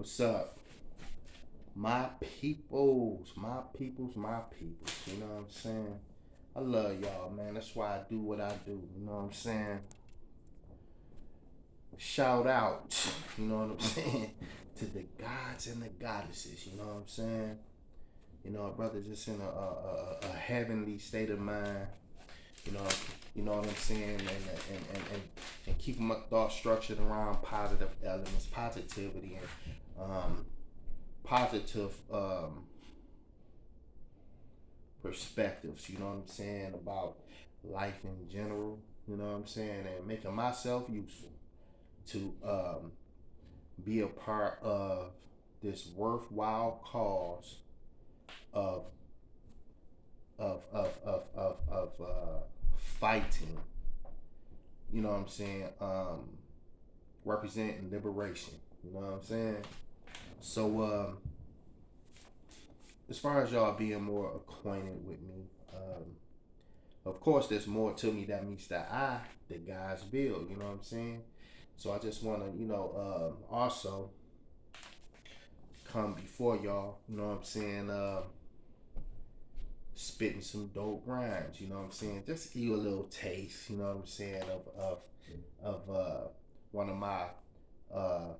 What's up? My peoples, my peoples, my peoples. You know what I'm saying? I love y'all, man. That's why I do what I do. You know what I'm saying? Shout out, you know what I'm saying? To the gods and the goddesses, you know what I'm saying? You know, a brother just in a heavenly state of mind. You know, you know what I'm saying, and keeping my thoughts structured around positive elements, positivity, and positive perspectives, you know what I'm saying, about life in general, you know what I'm saying, and making myself useful to be a part of this worthwhile cause of fighting, you know what I'm saying, representing liberation, you know what I'm saying. So as far as y'all being more acquainted with me, of course, there's more to me that meets the eye that God's build. You know what I'm saying? So I just want to, also come before y'all. You know what I'm saying? Spitting some dope rhymes. You know what I'm saying? Just give you a little taste. You know what I'm saying? Of one of my uh,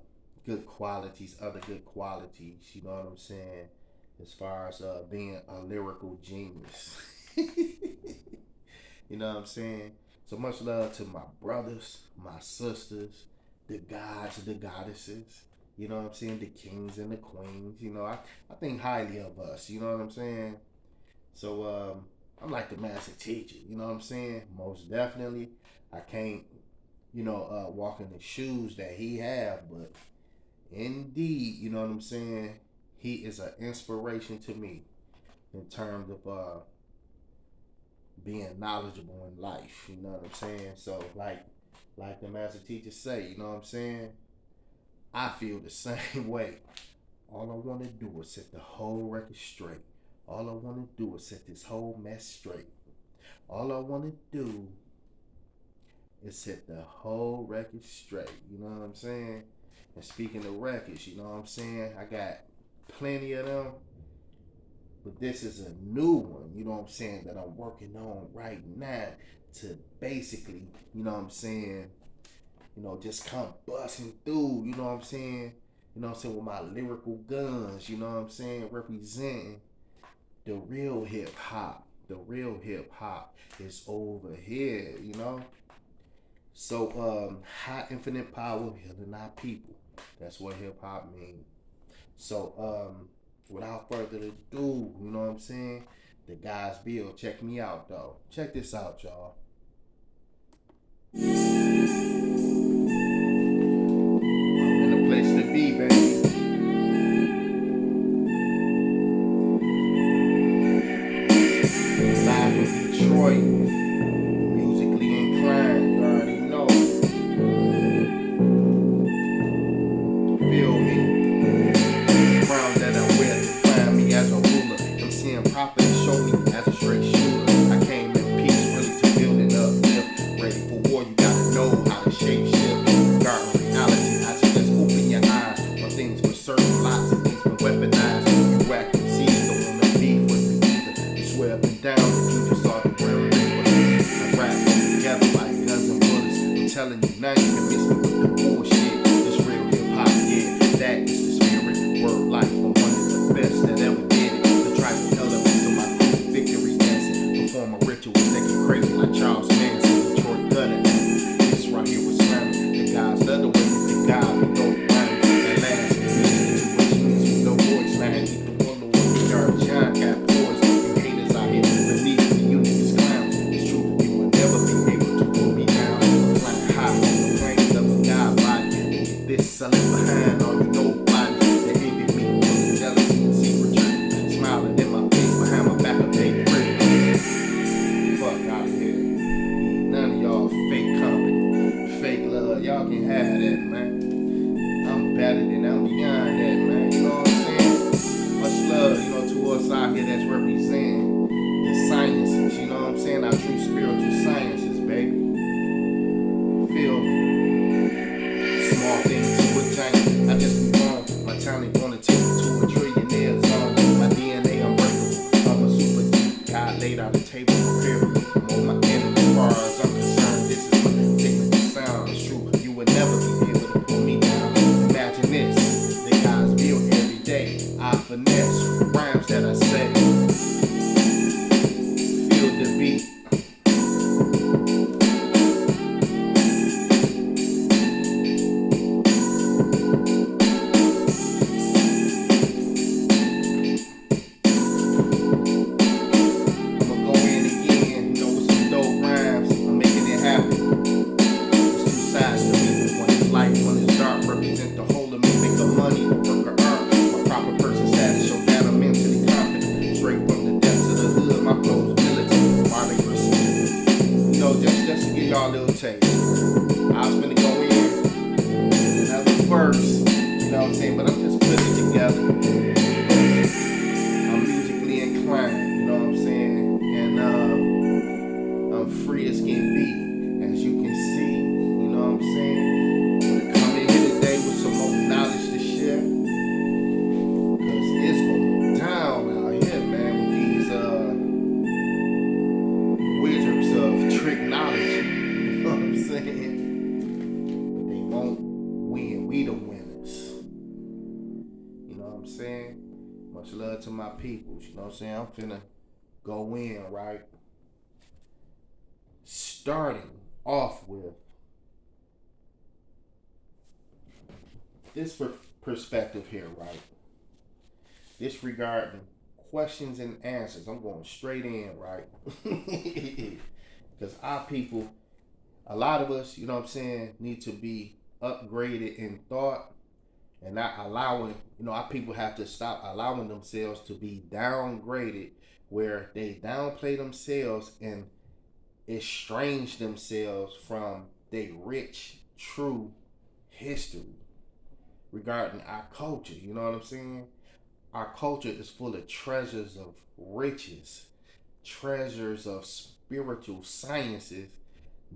good qualities, other good qualities. You know what I'm saying? As far as being a lyrical genius. You know what I'm saying? So much love to my brothers, my sisters, the gods, the goddesses. You know what I'm saying? The kings and the queens. I think highly of us. You know what I'm saying? So I'm like the master teacher. You know what I'm saying? Most definitely. I can't, walk in the shoes that he have, but indeed, you know what I'm saying? He is an inspiration to me in terms of being knowledgeable in life. You know what I'm saying? So like the master teacher say, you know what I'm saying? I feel the same way. All I want to do is set the whole record straight. All I want to do is set this whole mess straight. All I want to do is set the whole record straight. You know what I'm saying? And speaking of records, you know what I'm saying? I got plenty of them. But this is a new one, you know what I'm saying, that I'm working on right now to basically, you know what I'm saying, just come busting through, you know what I'm saying? You know what I'm saying, with my lyrical guns, you know what I'm saying, representing the real hip hop. The real hip hop is over here, you know? So, high infinite power healing our people. That's what hip hop means. So, without further ado, you know what I'm saying? The guys Bill, check me out though. Check this out, y'all. I'm in a place to be, baby. Live from Detroit, musically inclined, you already know. Feel me? The crown that I wear define me as a ruler. I'm seeing properly show me as a straight shooter. I came in peace, really to build it up. Live ready for war, you gotta know how to shape shift. Guard reality, I suggest open your eyes on things for certain. Lots of things been weaponized. You whack them seeds, don't wanna beef with me either. You swear up and down that you just saw the real reaper. I rap them together like guns and bullets. I'm telling you now, you can miss me with the bullshit. This real hip hop, yeah, that is the spirit. Word life, I'm one of the best that ever did it. The tribal elements of my cool victory dancing. Perform a ritual, thinking crazy like Charles Manson. Detroit gutter. This right here was slamming. The guys love the way that the guy we go round. That last music, too much music with no voice. Now I need the one with the yard. John got poise. You haters out here beneath me, you niggas clowns. It's true, you will never be able to pull me down. I'm flying high on the planes of a god body. And get this selling behind all you nobody. They envy me, jealousy and secret trick. Smiling in my face behind my back, a big prick. Fuck out of here. None of y'all fake comedy, fake love. Y'all can have that, man. I'm better than I'm beyond that, man. You know what I'm saying? Much love, to us out here that's representing the sciences. You know what I'm saying? Our true spiritual sciences, baby. Feel me? Small things to a giant. I just move on. My time finesse, rhymes that I say, feel the beat. I'ma go in again, with some dope rhymes. I'm making it happen. There's two sides to me. One is light, one is dark. Represent the whole of me. Make a money, a work of art. My proper person status, show that I'm mentally confident. Straight from the depths of the hood, my flow's militant. Why they pursue? Just to give y'all a little taste. I was finna go in another verse, what I'm saying? But I'm just putting it together. I'm musically inclined, what I'm saying? And I'm free as can be, as you can see, what I'm saying? I'm gonna come in here today with some more knowledge to share, cause it's going down out here, man, with these wizards of tricknology. You know what I'm saying? But they won't win. We the winners. You know what I'm saying? Much love to my peoples. You know what I'm saying? I'm finna go in, right? Starting off with this perspective here, right? Disregarding questions and answers. I'm going straight in, right? Because our people, a lot of us, you know what I'm saying, need to be upgraded in thought and not allowing, our people have to stop allowing themselves to be downgraded where they downplay themselves and estrange themselves from their rich, true history regarding our culture. You know what I'm saying? Our culture is full of treasures of riches, treasures of spiritual sciences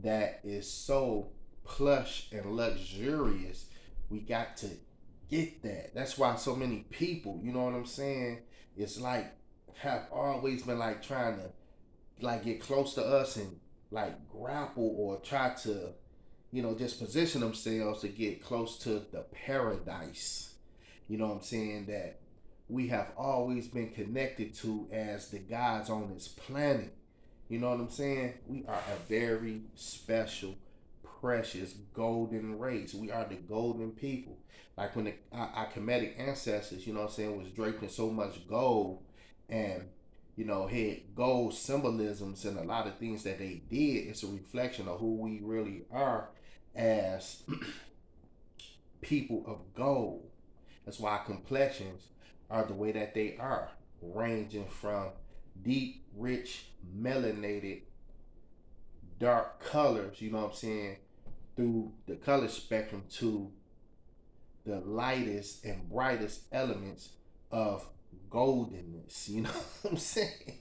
that is so plush and luxurious. We got to get that. That's why so many people, you know what I'm saying, it's like have always been like trying to like get close to us and like grapple or try to, just position themselves to get close to the paradise. You know what I'm saying? That we have always been connected to as the gods on this planet. You know what I'm saying? We are a very special, precious, golden race. We are the golden people. Like when our Kemetic ancestors, you know what I'm saying, was draped in so much gold and, had gold symbolisms and a lot of things that they did. It's a reflection of who we really are as people of gold. That's why our complexions are the way that they are, ranging from deep, rich, melanated, dark colors, you know what I'm saying, through the color spectrum to the lightest and brightest elements of goldenness, you know what I'm saying?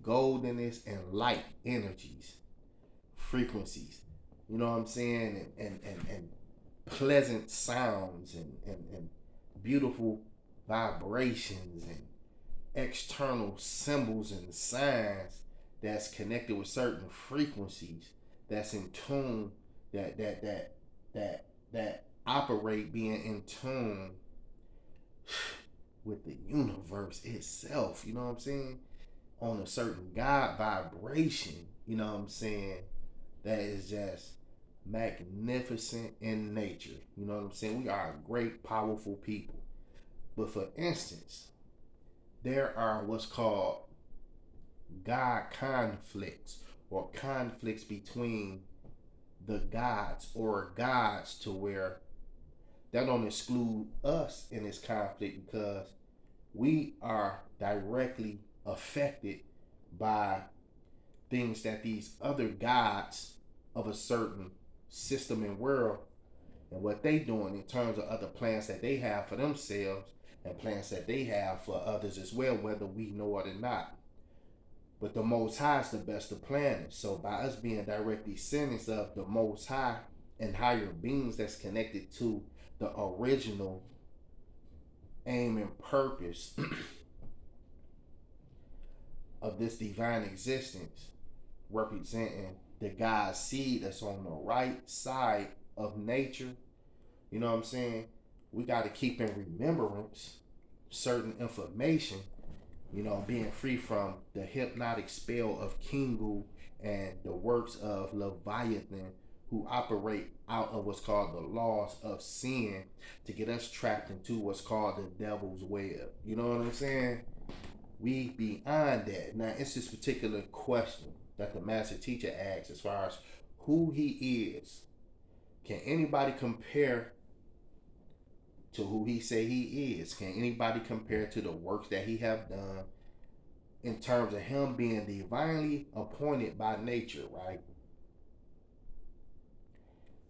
Goldenness and light energies, frequencies, you know what I'm saying? And pleasant sounds and beautiful vibrations and external symbols and signs that's connected with certain frequencies that's in tune that operate being in tune with the universe itself, you know what I'm saying, on a certain God vibration, you know what I'm saying, that is just magnificent in nature. You know what I'm saying? We are a great, powerful people. But for instance, there are what's called God conflicts or conflicts between the gods or gods to where that don't exclude us in this conflict because we are directly affected by things that these other gods of a certain system and world and what they doing in terms of other plans that they have for themselves and plans that they have for others as well, whether we know it or not. But the Most High is the best of planners. So by us being direct descendants of the Most High and higher beings that's connected to the original aim and purpose of this divine existence, representing the God's seed that's on the right side of nature, you know what I'm saying? We got to keep in remembrance certain information, being free from the hypnotic spell of Kingu and the works of Leviathan, who operate out of what's called the laws of sin to get us trapped into what's called the devil's web. You know what I'm saying? We beyond that. Now, it's this particular question that the master teacher asks as far as who he is. Can anybody compare to who he say he is? Can anybody compare to the works that he have done in terms of him being divinely appointed by nature, right?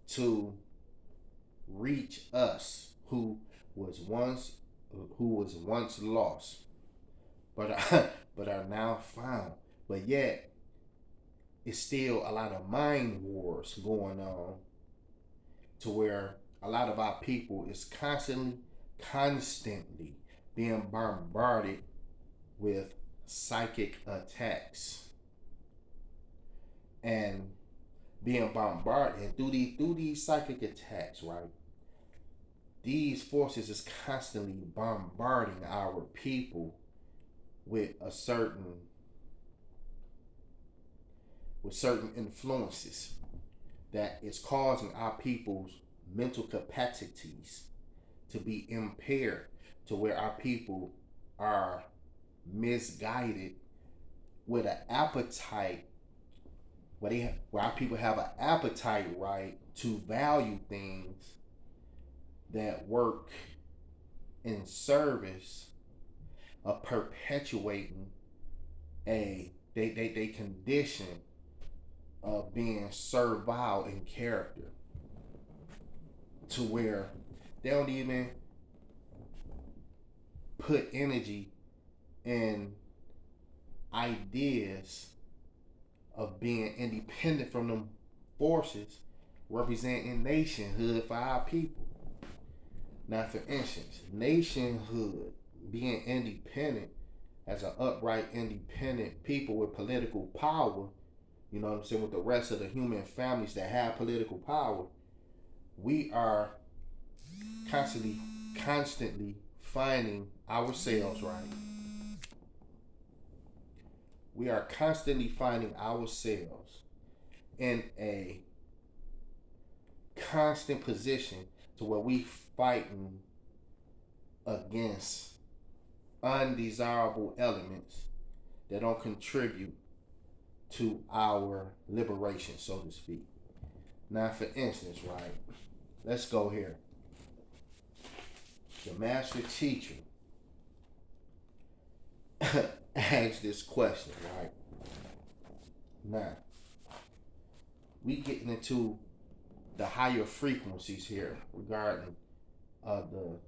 To reach us was once who was once lost, but but are now found. But yet, it's still a lot of mind wars going on, to where a lot of our people is constantly being bombarded with psychic attacks and being bombarded through these psychic attacks, right? These forces is constantly bombarding our people with a certain influences that is causing our people's mental capacities to be impaired, to where our people are misguided with an appetite, where our people have an appetite, right, to value things that work in service of perpetuating they condition of being servile in character, to where they don't even put energy in ideas of being independent from them forces representing nationhood for our people. Now, for instance, nationhood, being independent as an upright, independent people with political power, you know what I'm saying, with the rest of the human families that have political power, we are constantly finding ourselves, right? We are constantly finding ourselves in a constant position to where we fighting against undesirable elements that don't contribute to our liberation, so to speak. Now, for instance, right, let's go here. The master teacher asks this question, right? Now, we getting into the higher frequencies here the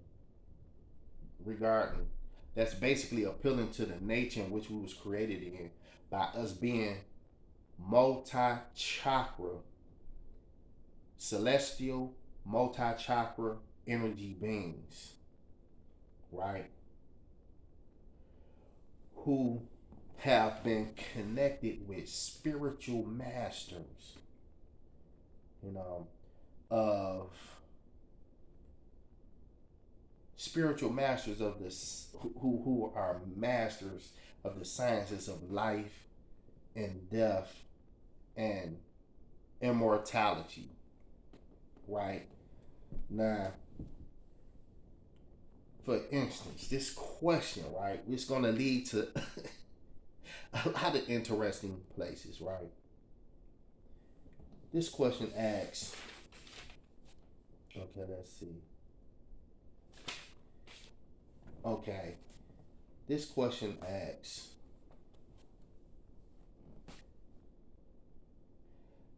regarding that's basically appealing to the nature in which we was created in, by us being multi-chakra, celestial multi-chakra energy beings, right? Who have been connected with spiritual masters, you know, of spiritual masters of this, who are masters of the sciences of life and death and immortality, right? Now, for instance, this question, right, it's going to lead to a lot of interesting places, right? This question asks, okay, let's see. Okay, this question asks,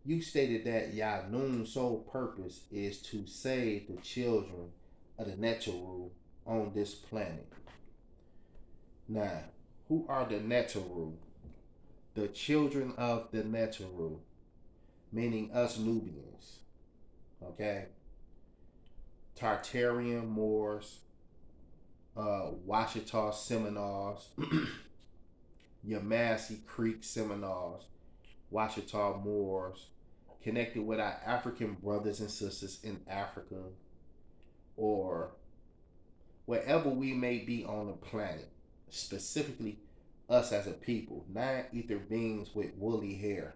you stated that Yanun's sole purpose is to save the children of the Neteru on this planet. Now, who are the Neteru? The children of the Neteru, meaning us Nubians, okay? Tartarian Moors, Washita Seminoles, Yamasee Creek Seminoles, Washita Moors, connected with our African brothers and sisters in Africa, or wherever we may be on the planet, specifically us as a people, nine ether beings with woolly hair,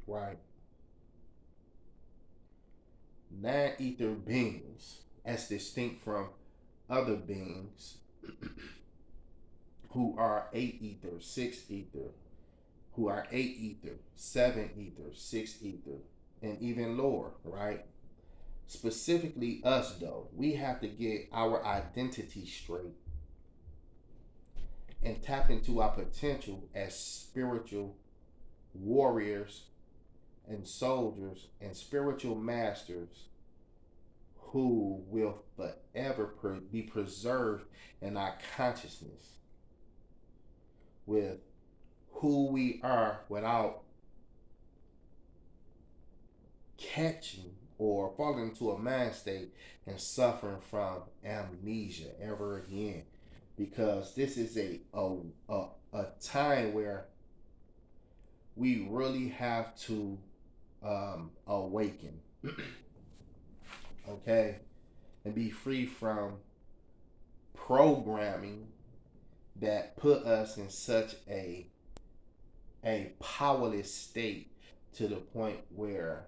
right? Nine ether beings, as distinct from other beings who are eight ether, six ether, who are eight ether, seven ether, six ether, and even lower, right? Specifically us, though, we have to get our identity straight and tap into our potential as spiritual warriors and soldiers and spiritual masters who will forever be preserved in our consciousness with who we are without catching or falling into a mind state and suffering from amnesia ever again. Because this is a time where we really have to awaken, okay, and be free from programming that put us in such a powerless state to the point where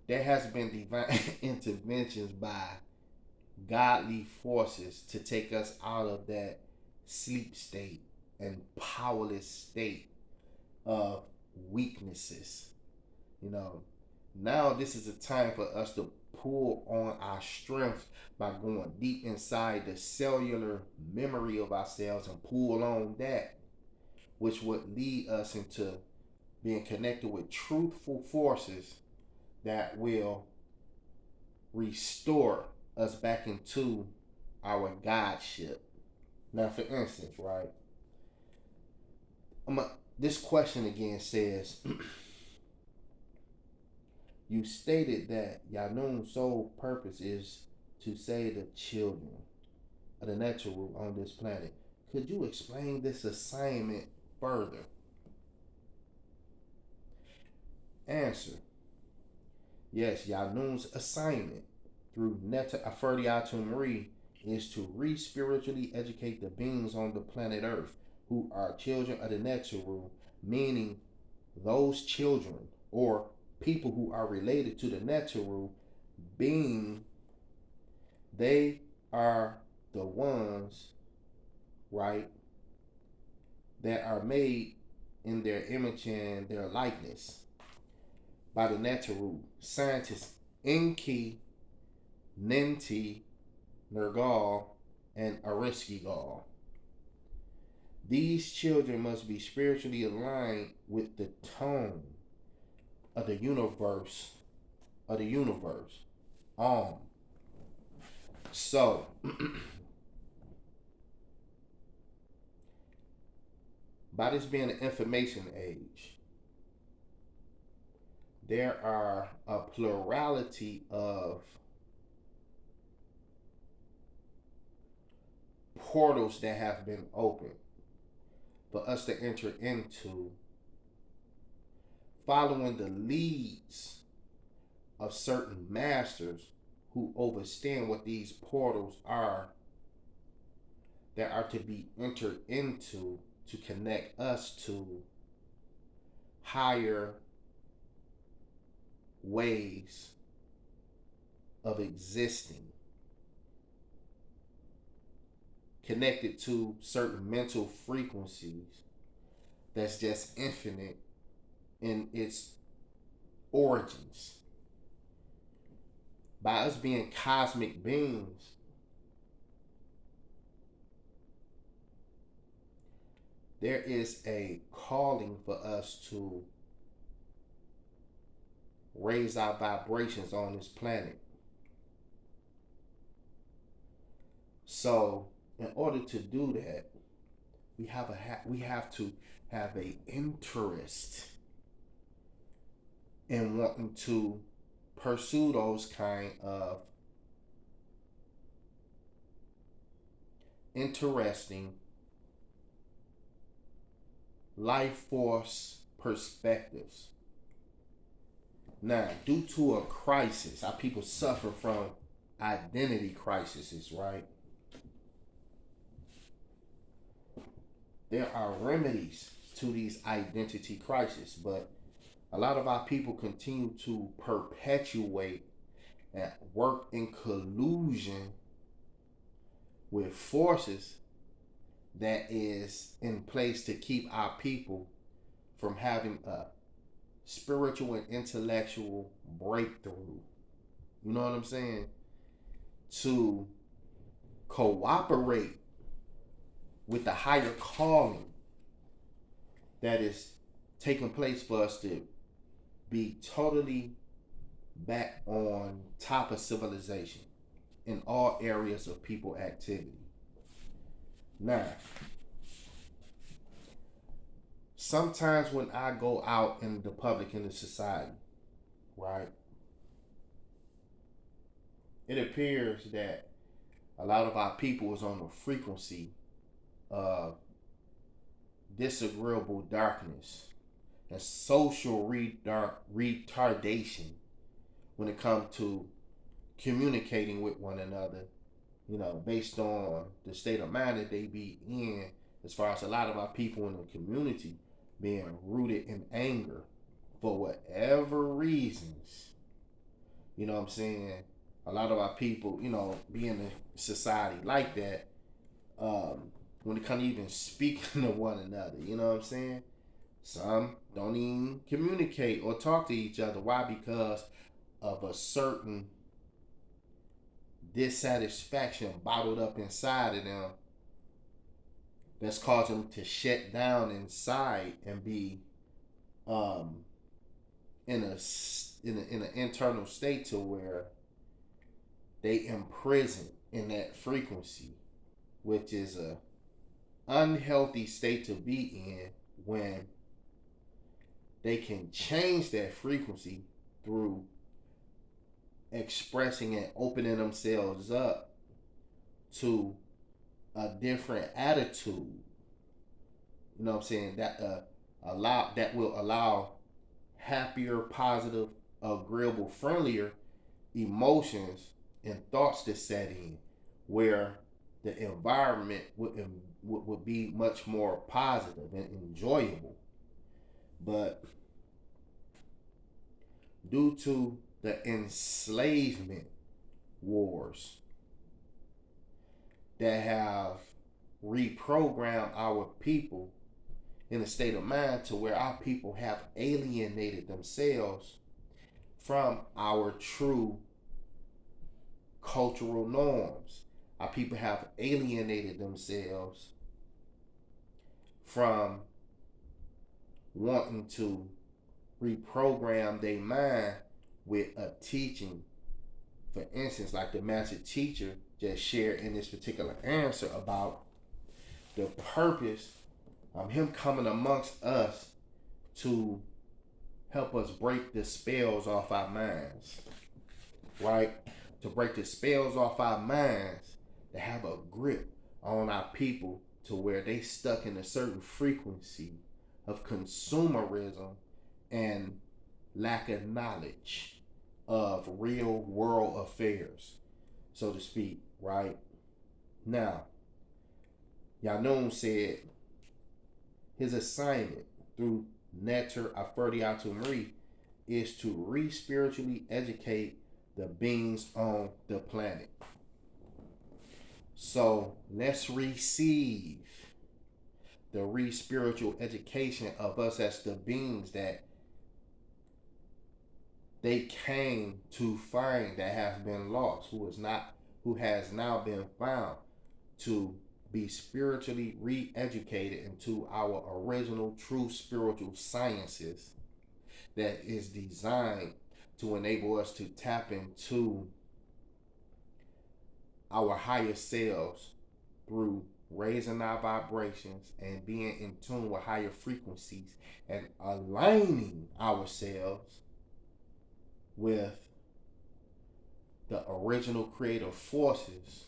there has been divine interventions by godly forces to take us out of that sleep state and powerless state of weaknesses. You know, now this is a time for us to pull on our strength by going deep inside the cellular memory of ourselves and pull on that, which would lead us into being connected with truthful forces that will restore us back into our godship. Now, for instance, right? This question again says, you stated that Yanun's sole purpose is to save the children of the natural on this planet. Could you explain this assignment further? Answer. Yes, Yanun's assignment through Netta Aferdiatu Marie is to re-spiritually educate the beings on the planet Earth who are children of the Netzeru, meaning those children or people who are related to the Netzeru, being they are the ones, right, that are made in their image and their likeness by the Netzeru scientists Enki, Ninti, Nergal, and Ariskigal. These children must be spiritually aligned with the tone of the universe, Um. So, by this being an information age, there are a plurality of portals that have been opened for us to enter into, following the leads of certain masters who understand what these portals are that are to be entered into to connect us to higher ways of existing, connected to certain mental frequencies that's just infinite in its origins. By us being cosmic beings, there is a calling for us to raise our vibrations on this planet. So, in order to do that, we have to have a interest in wanting to pursue those kind of interesting life force perspectives. Now, due to a crisis, our people suffer from identity crises, right? There are remedies to these identity crises, but a lot of our people continue to perpetuate and work in collusion with forces that is in place to keep our people from having a spiritual and intellectual breakthrough. You know what I'm saying? To cooperate with the higher calling that is taking place for us to be totally back on top of civilization in all areas of people activity. Now, sometimes when I go out in the public in the society, right, it appears that a lot of our people is on a frequency of disagreeable darkness and social retardation when it comes to communicating with one another, you know, based on the state of mind that they be in, as far as a lot of our people in the community being rooted in anger for whatever reasons. You know what I'm saying? A lot of our people, you know, be in a society like that, when it comes to even speaking to one another, you know what I'm saying? Some don't even communicate or talk to each other. Why? Because of a certain dissatisfaction bottled up inside of them that's causing them to shut down inside and be um, in a in an internal state to where they imprison in that frequency, which is a unhealthy state to be in when they can change that frequency through expressing and opening themselves up to a different attitude. You know what I'm saying? That will allow happier, positive, agreeable, friendlier emotions and thoughts to set in, where the environment would be much more positive and enjoyable. But due to the enslavement wars that have reprogrammed our people in a state of mind to where our people have alienated themselves from our true cultural norms. Our people have alienated themselves from wanting to reprogram their mind with a teaching. For instance, like the master teacher just shared in this particular answer about the purpose of him coming amongst us to help us break the spells off our minds, right? To break the spells off our minds, to have a grip on our people to where they stuck in a certain frequency of consumerism and lack of knowledge of real world affairs, so to speak, right? Now, Yanun said his assignment through Neter Aphrodite is to re-spiritually educate the beings on the planet. So let's receive the re-spiritual education of us as the beings that they came to find that have been lost, who has now been found, to be spiritually re-educated into our original true spiritual sciences that is designed to enable us to tap into our higher selves through raising our vibrations and being in tune with higher frequencies and aligning ourselves with the original creative forces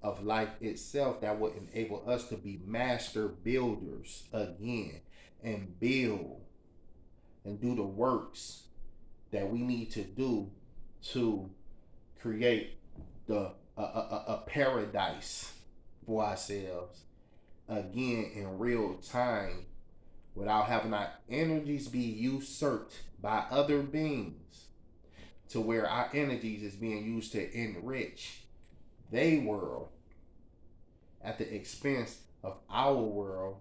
of life itself that would enable us to be master builders again and build and do the works that we need to do to create a paradise for ourselves again in real time without having our energies be usurped by other beings to where our energies is being used to enrich their world at the expense of our world,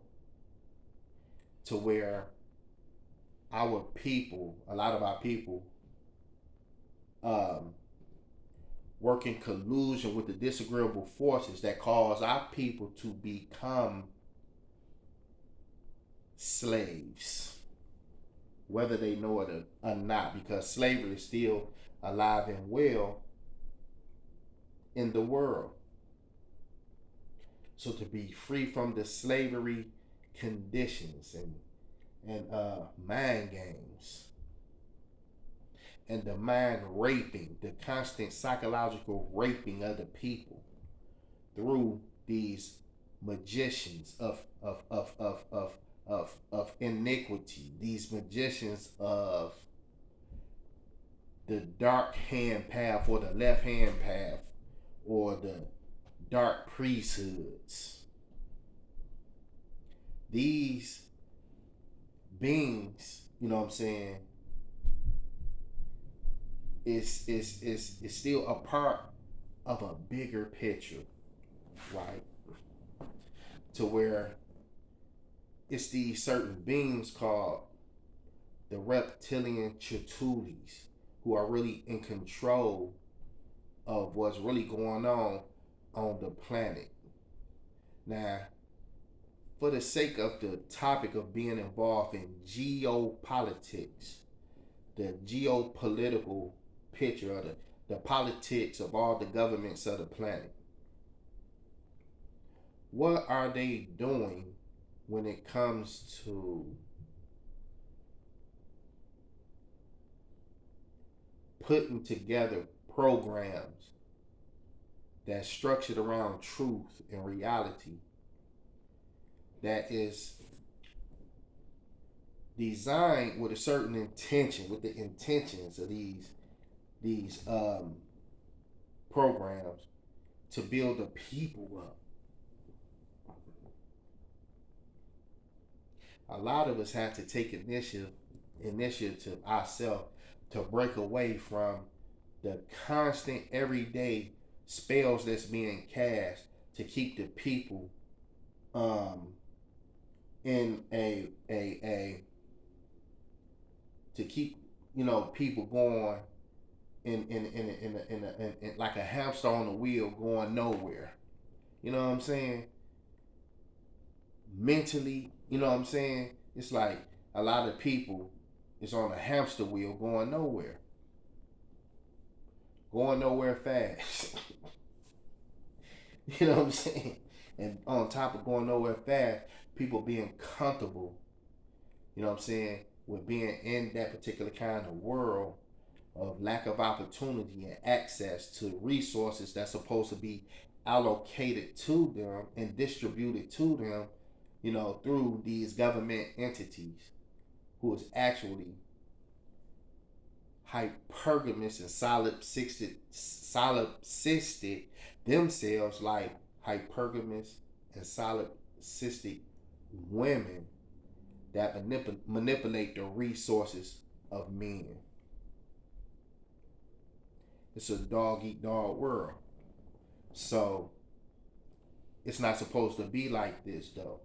to where our people, a lot of our people, um, work in collusion with the disagreeable forces that cause our people to become slaves, whether they know it or not, because slavery is still alive and well in the world. So to be free from the slavery conditions and mind games and the mind raping, the constant psychological raping of the people through these magicians of iniquity, these magicians of the dark hand path or the left hand path or the dark priesthoods. These beings, you know what I'm saying, is still a part of a bigger picture, right? To where it's these certain beings called the reptilian Chatulis who are really in control of what's really going on the planet. Now, for the sake of the topic of being involved in geopolitics, the geopolitical picture of the politics of all the governments of the planet, what are they doing when it comes to putting together programs that's structured around truth and reality, that is designed with a certain intention, with the intentions of these programs to build the people up? A lot of us have to take initiative ourselves to break away from the constant everyday spells that's being cast to keep the people um in a to keep, you know, people going in like a hamster on a wheel going nowhere. You know what I'm saying? Mentally, you know what I'm saying? It's like a lot of people is on a hamster wheel going nowhere fast. You know what I'm saying? And on top of going nowhere fast, people being comfortable, you know what I'm saying, with being in that particular kind of world of lack of opportunity and access to resources that's supposed to be allocated to them and distributed to them, you know, through these government entities who is actually hypergamous and solipsistic themselves, like hypergamous and solipsistic women that manipulate the resources of men. It's a dog eat dog world. So it's not supposed to be like this though.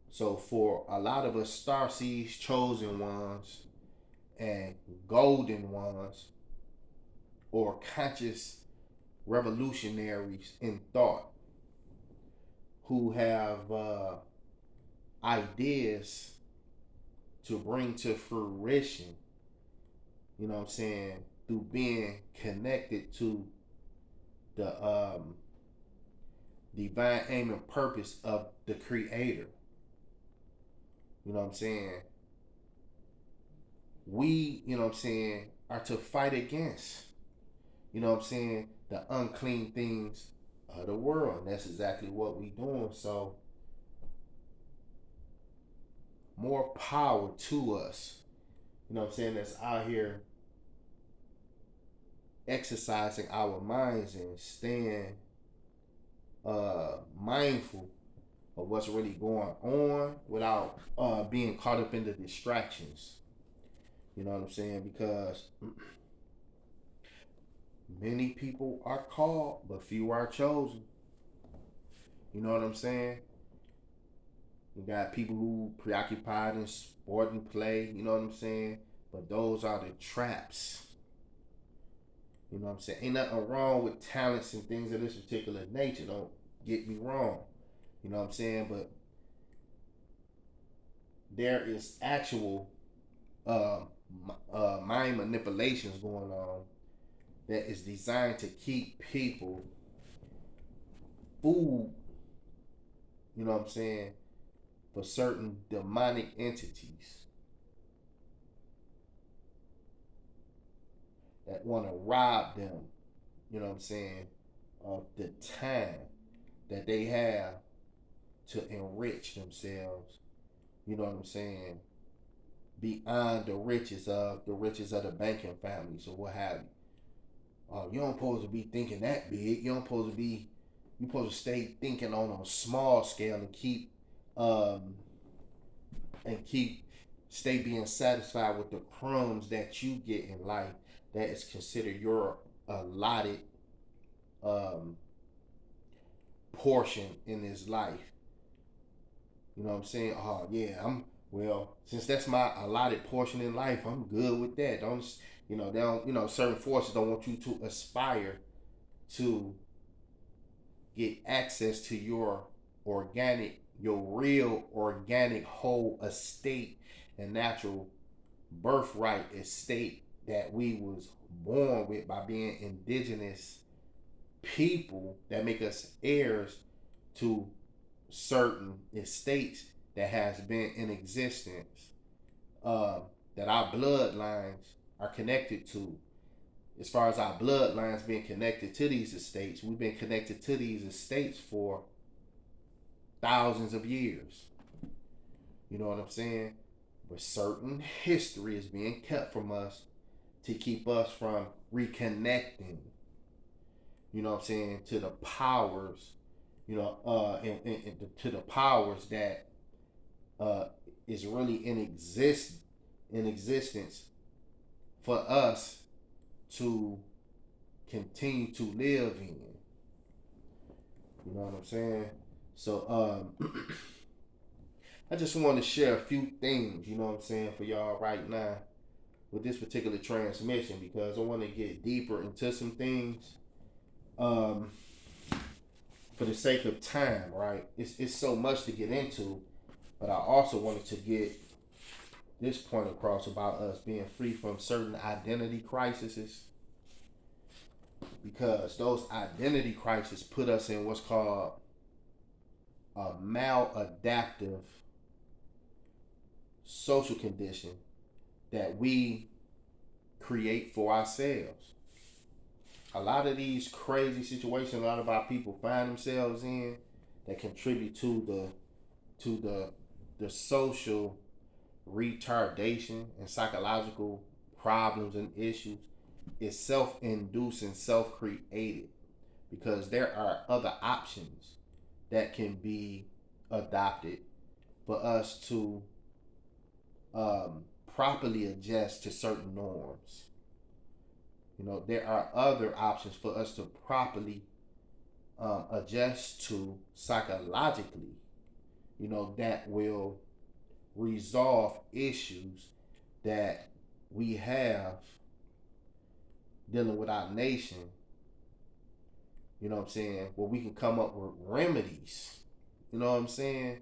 So for a lot of us star seeds, chosen ones, and golden ones, or conscious revolutionaries in thought who have ideas to bring to fruition, you know what I'm saying, through being connected to the divine aim and purpose of the creator. You know what I'm saying? We, you know what I'm saying, are to fight against, you know what I'm saying, the unclean things of the world. And that's exactly what we doing. So more power to us, you know what I'm saying, that's out here exercising our minds and staying mindful of what's really going on without being caught up in the distractions. You know what I'm saying? Because many people are called, but few are chosen. You know what I'm saying? You got people who preoccupied in sport and play. You know what I'm saying? But those are the traps. You know what I'm saying? Ain't nothing wrong with talents and things of this particular nature. Don't get me wrong. You know what I'm saying? But there is actual uh, mind manipulations going on that is designed to keep people fooled, you know what I'm saying, for certain demonic entities that want to rob them, you know what I'm saying, of the time that they have to enrich themselves, you know what I'm saying, beyond the riches of the banking families or what have you. You don't supposed to be thinking that big. You don't supposed to be. You supposed to stay thinking on a small scale um, and keep stay being satisfied with the crumbs that you get in life. That is considered your allotted um, portion in this life. You know what I'm saying? Oh yeah, I'm well. Since that's my allotted portion in life, I'm good with that. Don't they don't certain forces don't want you to aspire to get access to your real organic whole estate and natural birthright estate that we was born with by being indigenous people that make us heirs to certain estates that has been in existence, uh, that our bloodlines are connected to. As far as our bloodlines being connected to these estates, we've been connected to these estates for thousands of years. You know what I'm saying? But certain history is being kept from us to keep us from reconnecting, you know what I'm saying, to the powers, and to the powers that uh, is really in existence for us to continue to live in. You know what I'm saying? So I just want to share a few things, you know what I'm saying, for y'all right now with this particular transmission because I want to get deeper into some things. Um, for the sake of time, right? It's so much to get into, but I also wanted to get this point across about us being free from certain identity crises because those identity crises put us in what's called a maladaptive social condition that we create for ourselves. A lot of these crazy situations a lot of our people find themselves in that contribute to the social retardation and psychological problems and issues is self-induced and self-created because there are other options that can be adopted for us to properly adjust to certain norms. You know, there are other options for us to properly adjust to psychologically, you know, that will resolve issues that we have dealing with our nation. You know what I'm saying? Where we can come up with remedies, you know what I'm saying?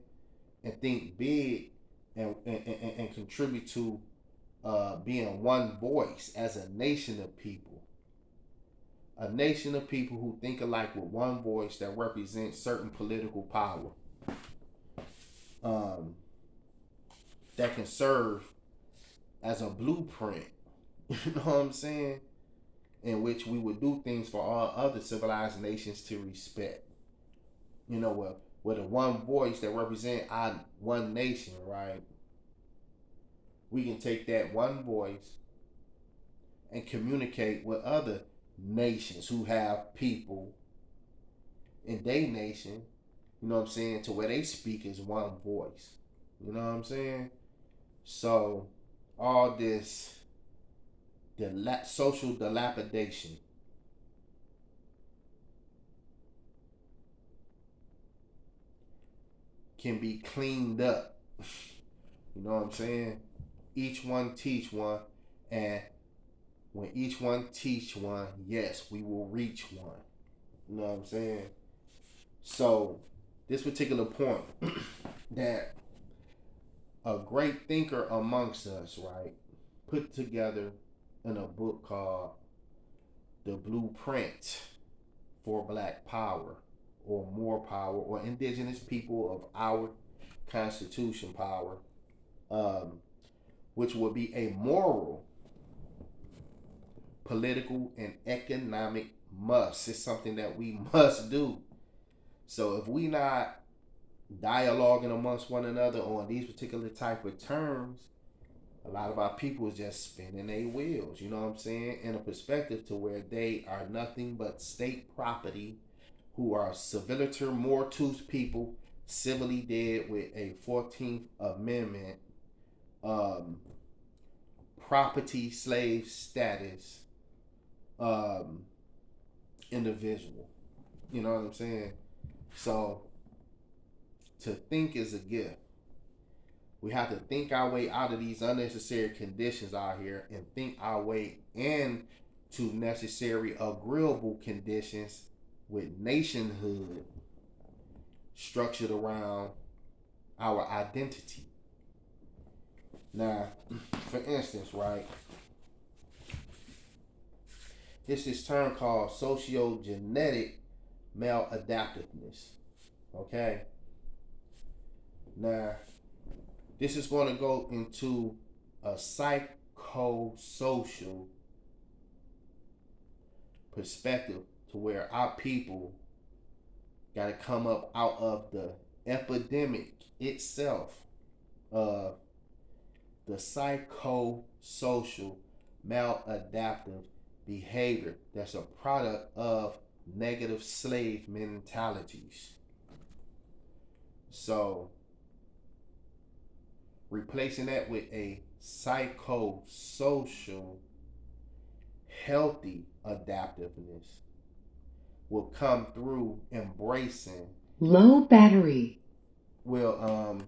And think big and contribute to being one voice as a nation of people. A nation of people who think alike with one voice that represents certain political power, um, that can serve as a blueprint, you know what I'm saying? In which we would do things for all other civilized nations to respect. You know, with a one voice that represent our one nation, right? We can take that one voice and communicate with other nations who have people in their nation, you know what I'm saying, to where they speak as one voice. You know what I'm saying? So all this social dilapidation can be cleaned up. You know what I'm saying? Each one teach one, and when each one teach one, yes, we will reach one. You know what I'm saying? So this particular point that a great thinker amongst us, right, put together in a book called The Blueprint for Black Power, or More Power, or Indigenous People of Our Constitution Power, um, which would be a moral, political, and economic must. It's something that we must do. So if we not dialoguing amongst one another on these particular type of terms, a lot of our people is just spinning their wheels, you know what I'm saying, in a perspective to where they are nothing but state property, who are civiliter mortus people, civilly dead with a 14th Amendment, um, property slave status, um, individual. You know what I'm saying? So to think is a gift. We have to think our way out of these unnecessary conditions out here and think our way into necessary agreeable conditions with nationhood structured around our identity. Now, for instance, right, it's this term called sociogenetic maladaptiveness. Okay? Now, this is going to go into a psychosocial perspective to where our people got to come up out of the epidemic itself of the psychosocial maladaptive behavior that's a product of negative slave mentalities. So, replacing that with a psychosocial healthy adaptiveness will come through embracing low battery. Will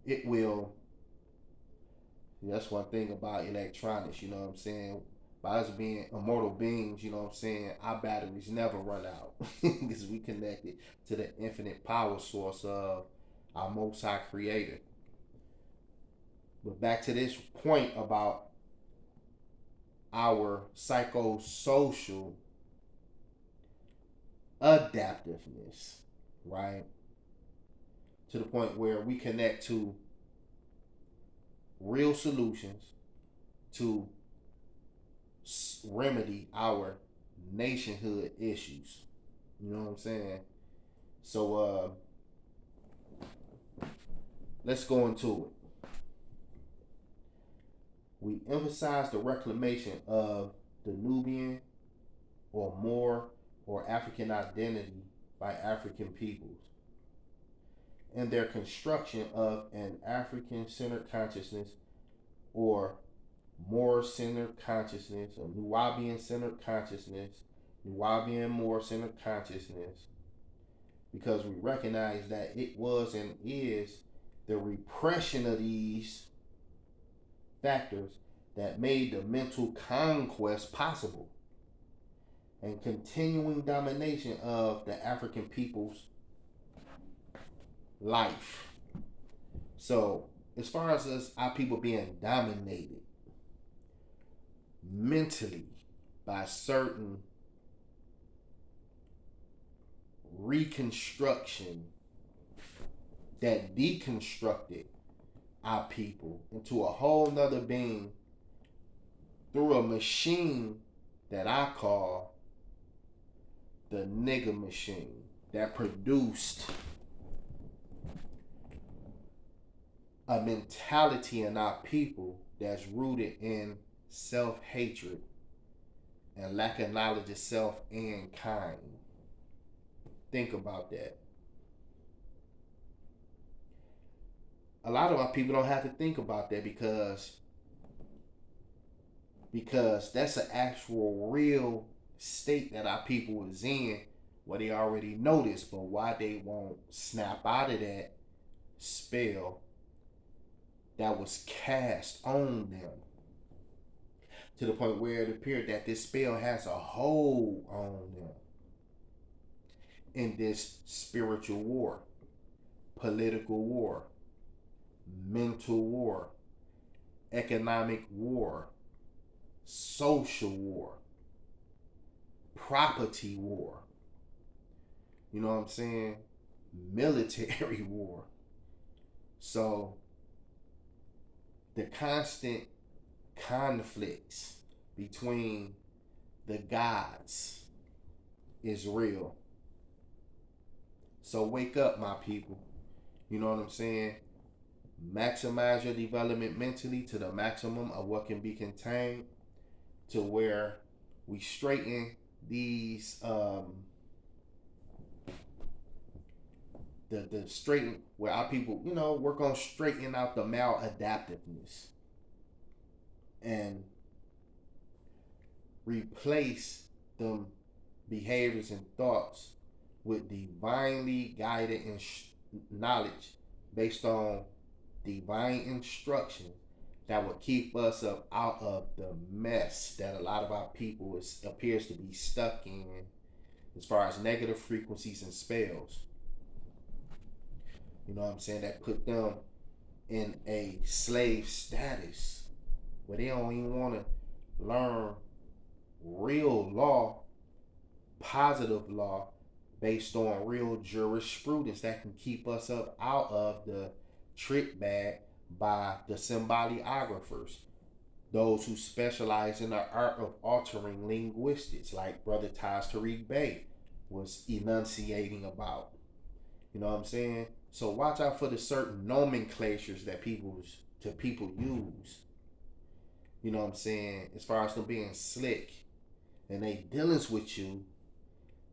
it will That's one thing about electronics, you know what I'm saying? By us being immortal beings, you know what I'm saying, our batteries never run out because we connected to the infinite power source of our Most High Creator. But back to this point about our psychosocial adaptiveness, right? To the point where we connect to real solutions to remedy our nationhood issues. You know what I'm saying? So let's go into it. We emphasize the reclamation of the Nubian or Moor or African identity by African peoples and their construction of an African centered consciousness or Moor centered consciousness or Nubian centered consciousness, Nubian Moor centered consciousness, because we recognize that it was and is the repression of these factors that made the mental conquest possible and continuing domination of the African people's life. So, as far as us, our people being dominated mentally by certain reconstruction that deconstructed our people into a whole nother being through a machine that I call the nigger machine that produced a mentality in our people that's rooted in self-hatred and lack of knowledge of self and kind. Think about that. A lot of our people don't have to think about that because that's an actual real state that our people is in where they already noticed, but why they won't snap out of that spell that was cast on them to the point where it appeared that this spell has a hold on them in this spiritual war, political war, mental war, economic war, social war, property war. You know what I'm saying? Military war. So the constant conflicts between the gods is real. So wake up, my people. You know what I'm saying? Maximize your development mentally to the maximum of what can be contained to where we straighten these the straighten where our people, work on straightening out the maladaptiveness and replace them behaviors and thoughts with divinely guided knowledge based on divine instruction that will keep us up out of the mess that a lot of our people appears to be stuck in as far as negative frequencies and spells. You know what I'm saying? That put them in a slave status where they don't even want to learn real law, positive law, based on real jurisprudence that can keep us up out of the trick bag by the symbolographers, those who specialize in the art of altering linguistics, like Brother Taj Tariq Bey was enunciating about. You know what I'm saying? So watch out for the certain nomenclatures that people use. You know what I'm saying? As far as them being slick and they dealings with you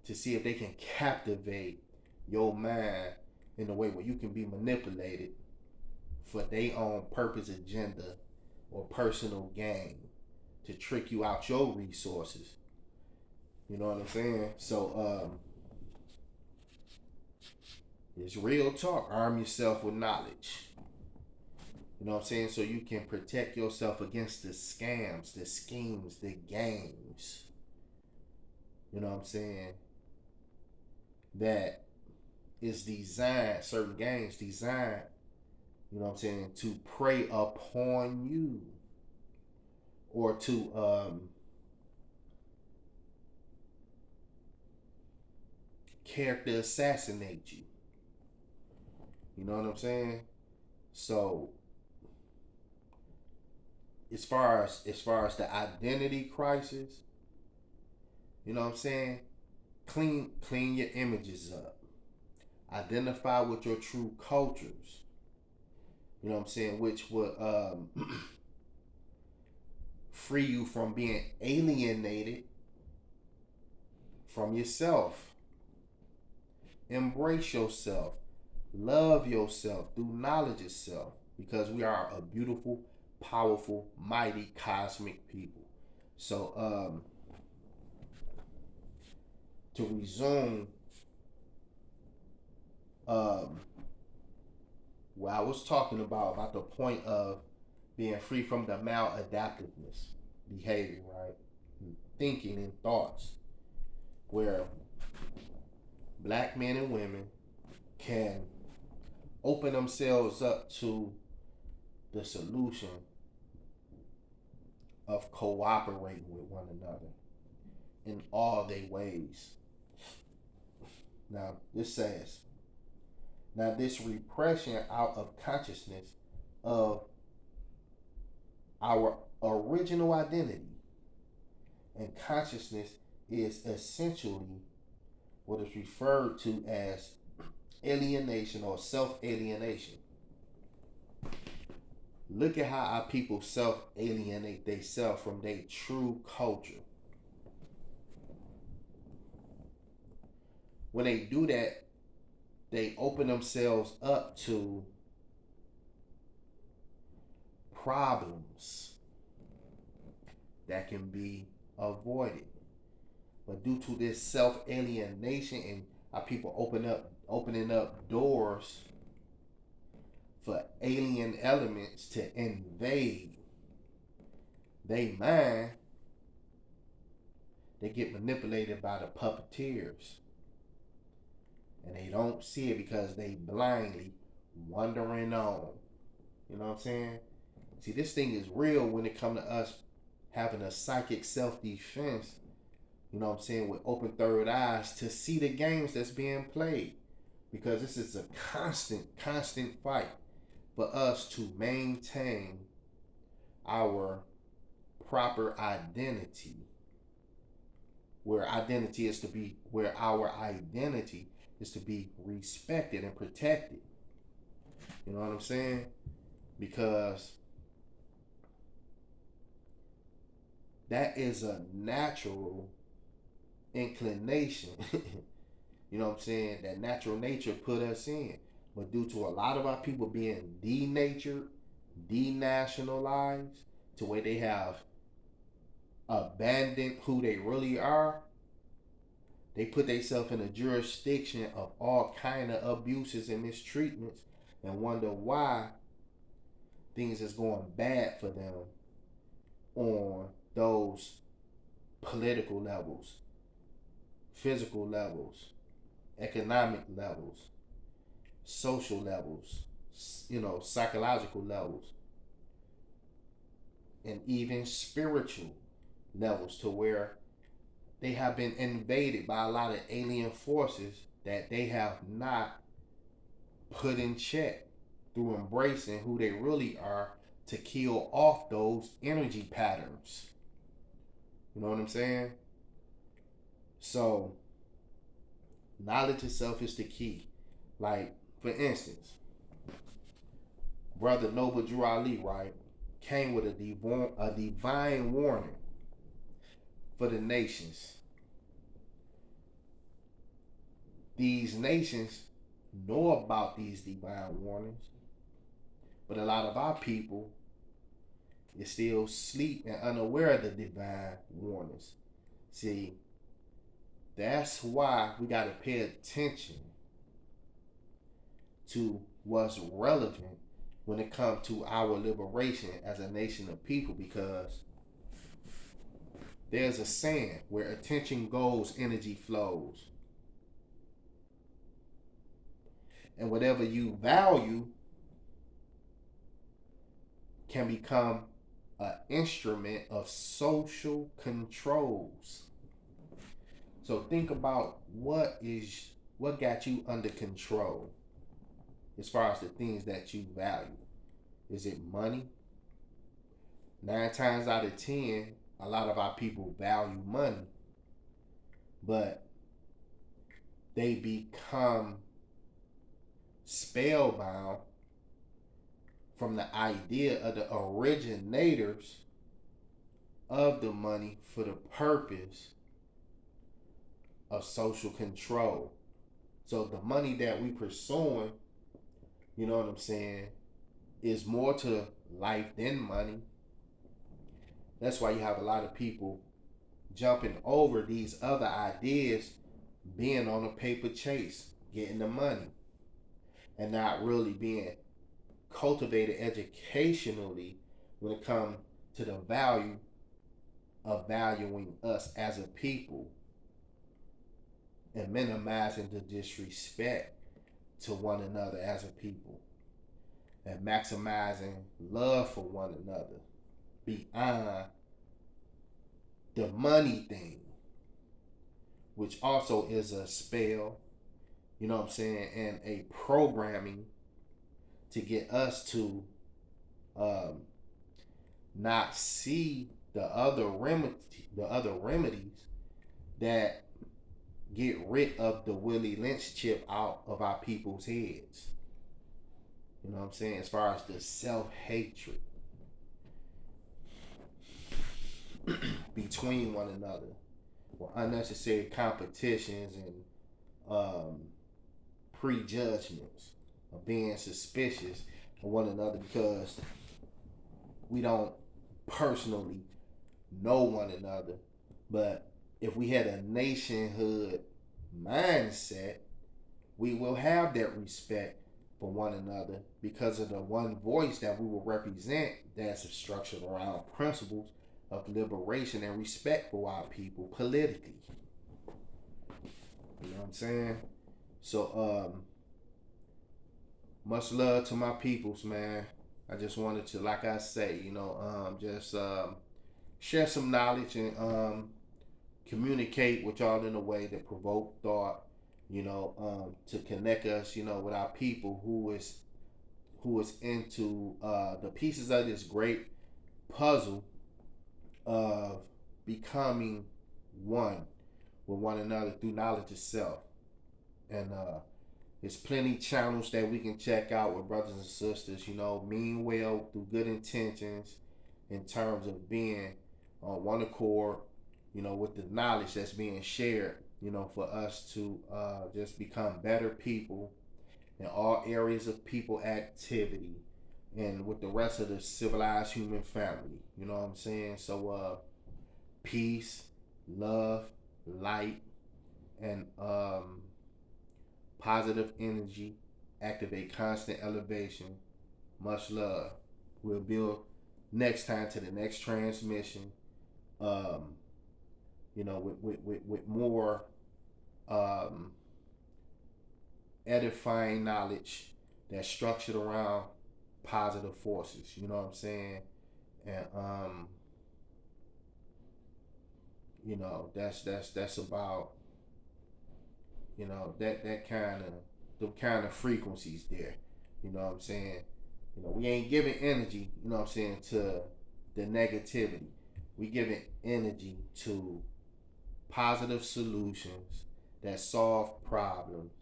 to see if they can captivate your mind in a way where you can be manipulated for their own purpose agenda or personal gain to trick you out your resources. You know what I'm saying? So it's real talk. Arm yourself with knowledge. You know what I'm saying? So you can protect yourself against the scams, the schemes, the games. You know what I'm saying? That is designed, certain games designed, you know what I'm saying, to prey upon you or to character assassinate you. You know what I'm saying? So as far as the identity crisis, you know what I'm saying? Clean your images up. Identify with your true cultures. You know what I'm saying? Which would free you from being alienated from yourself. Embrace yourself. Love yourself through knowledge of self. Because we are a beautiful, powerful, mighty, cosmic people. So to resume what I was talking about the point of being free from the maladaptiveness behavior, right? Thinking and thoughts, where black men and women can open themselves up to the solution of cooperating with one another in all their ways. Now, this repression out of consciousness of our original identity and consciousness is essentially what is referred to as alienation or self-alienation. Look at how our people self-alienate themselves from their true culture. when they do that, they open themselves up to problems that can be avoided. But due to this self alienation and how people opening up doors for alien elements to invade they mind, they get manipulated by the puppeteers. And they don't see it because they blindly wandering on. You know what I'm saying? See, this thing is real when it comes to us having a psychic self-defense, you know what I'm saying, with open third eyes to see the games that's being played. Because this is a constant fight for us to maintain our proper identity. Where our identity is to be respected and protected. You know what I'm saying? Because that is a natural inclination. You know what I'm saying? That natural nature put us in. But due to a lot of our people being denatured, denationalized, to where they have abandoned who they really are, they put themselves in a jurisdiction of all kind of abuses and mistreatments and wonder why things is going bad for them on those political levels, physical levels, economic levels, social levels, psychological levels, and even spiritual levels, to where they have been invaded by a lot of alien forces that they have not put in check through embracing who they really are to kill off those energy patterns. You know what I'm saying? So, knowledge itself is the key. Like, for instance, Brother Noble Drew Ali, right, came with a divine warning for the nations. These nations know about these divine warnings, but a lot of our people is still asleep and unaware of the divine warnings. See, that's why we got to pay attention to what's relevant when it comes to our liberation as a nation of people, because there's a saying, where attention goes, energy flows. And whatever you value can become an instrument of social controls. So think about what got you under control as far as the things that you value. Is it money? 9 times out of 10, a lot of our people value money, but they become spellbound from the idea of the originators of the money for the purpose of social control. So the money that we pursuing, you know what I'm saying, is more to life than money. That's why you have a lot of people jumping over these other ideas, being on a paper chase, getting the money, and not really being cultivated educationally when it comes to the value of valuing us as a people and minimizing the disrespect to one another as a people and maximizing love for one another beyond the money thing, which also is a spell, you know what I'm saying, and a programming to get us to not see the other remedies that get rid of the Willie Lynch chip out of our people's heads. You know what I'm saying? As far as the self-hatred between one another, or unnecessary competitions and um, prejudgments or being suspicious of one another because we don't personally know one another. But if we had a nationhood mindset, we will have that respect for one another because of the one voice that we will represent that's structured around principles of liberation and respect for our people politically. You know what I'm saying? So, much love to my peoples, man. I just wanted to, like I say, just share some knowledge and communicate with y'all in a way that provoke thought, to connect us, with our people who is into the pieces of this great puzzle of becoming one with one another through knowledge itself. And there's plenty channels that we can check out with brothers and sisters, mean well through good intentions in terms of being on one accord, with the knowledge that's being shared, for us to just become better people in all areas of people activity and with the rest of the civilized human family. You know what I'm saying? So, peace, love, light, and positive energy, activate constant elevation. Much love. We'll build next time to the next transmission. Um, with more um, edifying knowledge that's structured around positive forces. You know what I'm saying? And that's about that kind of frequencies there. You know what I'm saying? We ain't giving energy, to the negativity. We giving energy to positive solutions that solve problems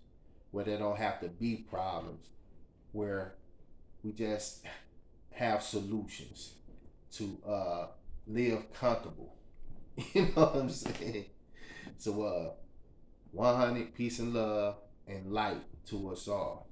where there don't have to be problems, where we just have solutions to live comfortable. You know what I'm saying? So 100 peace and love and light to us all.